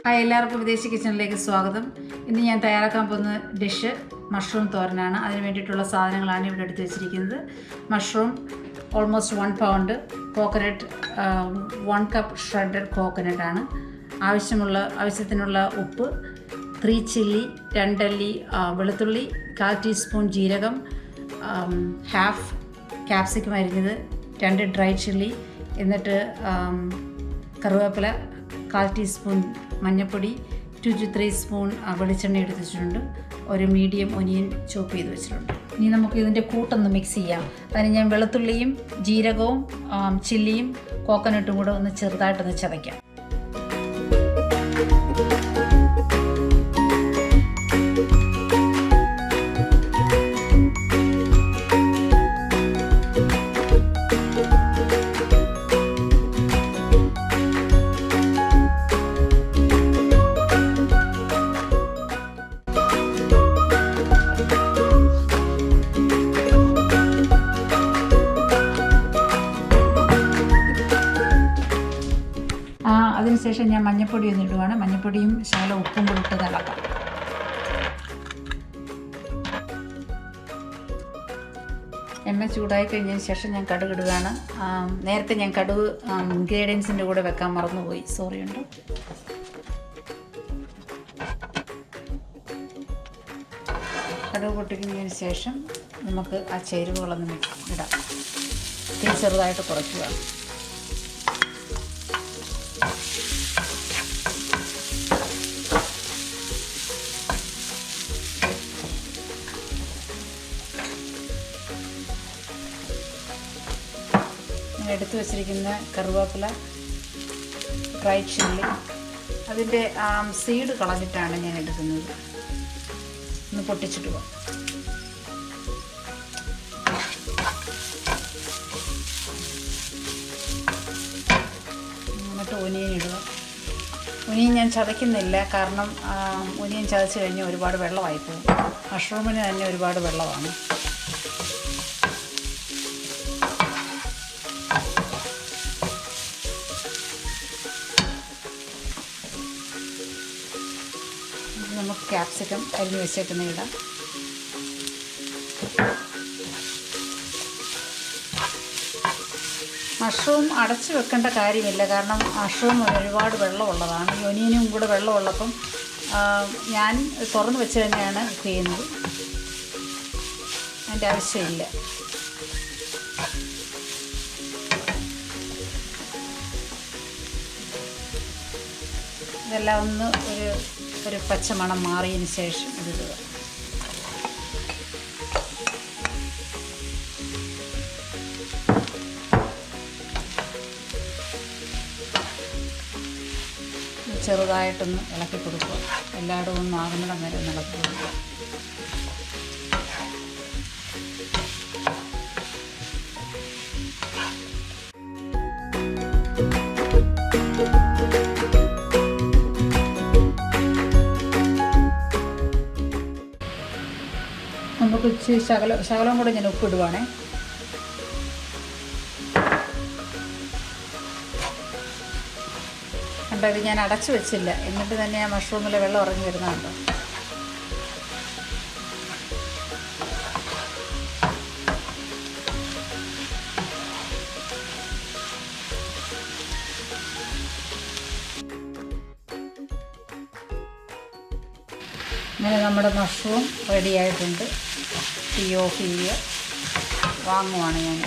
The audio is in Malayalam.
ഹായ്, എല്ലാവർക്കും വിദേശി കിച്ചണിലേക്ക് സ്വാഗതം. ഇന്ന് ഞാൻ തയ്യാറാക്കാൻ പോകുന്ന ഡിഷ് മഷ്റൂം തോരനാണ്. അതിന് വേണ്ടിയിട്ടുള്ള സാധനങ്ങളാണ് ഇവിടെ എടുത്ത് വെച്ചിരിക്കുന്നത്. Mushroom almost 1 pound, coconut 1 cup shredded coconut ആണ്. ആവശ്യത്തിനുള്ള ഉപ്പ്, 3 ചില്ലി, 2 അല്ലി വെളുത്തുള്ളി, 1/4 ടീസ്പൂൺ ജീരകം, ഹാഫ് ക്യാപ്സിക്കം അരിഞ്ഞത്, 2 ഡ്രൈ ചില്ലി, എന്നിട്ട് കറിവേപ്പില, 1/4 ടീസ്പൂൺ മഞ്ഞൾപ്പൊടി, 2 to 3 സ്പൂൺ വെളിച്ചെണ്ണ എടുത്ത് വെച്ചിട്ടുണ്ട്. ഒരു മീഡിയം ഒനിയൻ ചോപ്പ് ചെയ്ത് വെച്ചിട്ടുണ്ട്. ഇനി നമുക്ക് ഇതിൻ്റെ കൂട്ടൊന്ന് മിക്സ് ചെയ്യാം. അതിന് ഞാൻ വെളുത്തുള്ളിയും ജീരകവും ചില്ലിയും കോക്കനട്ടും കൂടെ ഒന്ന് ചെറുതായിട്ടൊന്ന് ചതയ്ക്കാം. അതിനുശേഷം ഞാൻ മഞ്ഞൾപ്പൊടി ഒന്ന് ഇടുവാണ്. മഞ്ഞൾപ്പൊടിയും ശകലം ഉപ്പും കൂടി ഇട്ട് ഇളക്കാം. എണ്ണ ചൂടായി കഴിഞ്ഞതിന് ശേഷം ഞാൻ കടുക് ഇടുകയാണ്. നേരത്തെ ഞാൻ കടുക് ഇൻഗ്രീഡിയൻസിൻ്റെ കൂടെ വെക്കാൻ മറന്നുപോയി, സോറിയുണ്ട്. കടുക് പൊട്ടിക്കുന്നതിന് ശേഷം നമുക്ക് ആ ചേരുവകളൊന്ന് ഇടാം. തീ ചെറുതായിട്ട് കുറയ്ക്കുക. എടുത്തു വച്ചിരിക്കുന്ന കറിവേപ്പില, ഡ്രൈ ചില്ലി, അതിൻ്റെ സീഡ് കളഞ്ഞിട്ടാണ് ഞാൻ എടുക്കുന്നത്. ഒന്ന് പൊട്ടിച്ചിട്ട് പോകാം. എന്നിട്ട് ഒനിയൻ ഇടുക. ഒനിയൻ ഞാൻ ചതയ്ക്കുന്നില്ല, കാരണം ഒനിയൻ ചതച്ച് കഴിഞ്ഞാൽ ഒരുപാട് വെള്ളമായി പോകും. മഷ്റൂമിന് തന്നെ ഒരുപാട് വെള്ളമാണ്. നമുക്ക് ക്യാപ്സിക്കം അരിഞ്ഞ് വെച്ചേക്കുന്ന ഇടാം. മഷ്റൂം അടച്ചു വെക്കേണ്ട കാര്യമില്ല, കാരണം മഷ്റൂം ഒരുപാട് വെള്ളമുള്ളതാണ്. ഈ ഒനിയനും കൂടെ വെള്ളമുള്ളപ്പം ഞാൻ തുറന്ന് വെച്ച് തന്നെയാണ് കുക്ക് ചെയ്യുന്നത്. അതിൻ്റെ ആവശ്യമില്ല. ഇതെല്ലാം ഒന്ന് ഒരു പച്ചമണം മാറിയതിന് ശേഷം ഇതിടുക. ചെറുതായിട്ടൊന്ന് ഇളക്കി കൊടുക്കുക. എല്ലായിടവും ഒന്ന് ആകുന്നിടം വരെ ഒന്ന് ഇളക്കി കൊടുക്കുക. നമുക്ക് ഇച്ചിരി ശകലം കൂടെ ഞാൻ ഉപ്പിടുവാണേ. കണ്ടോ, ഇത് ഞാൻ അടച്ചു വെച്ചില്ല, എന്നിട്ട് തന്നെ ആ മഷ്റൂമിലെ വെള്ളം ഇറങ്ങി വരുന്നുണ്ടോ. അങ്ങനെ നമ്മുടെ മഷ്റൂം റെഡി ആയിട്ടുണ്ട്. തീ ഓഫ് ചെയ്യുക. വാങ്ങുവാണ് ഞാൻ.